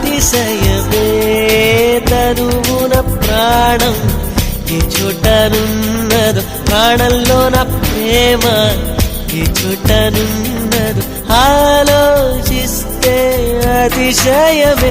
అతిశయమే తనువున ప్రాణం ఈ చోటనున్నదు ప్రాణంలో నా ప్రేమ ఈ చోటనున్నదు ఆలోచిస్తే అతిశయమే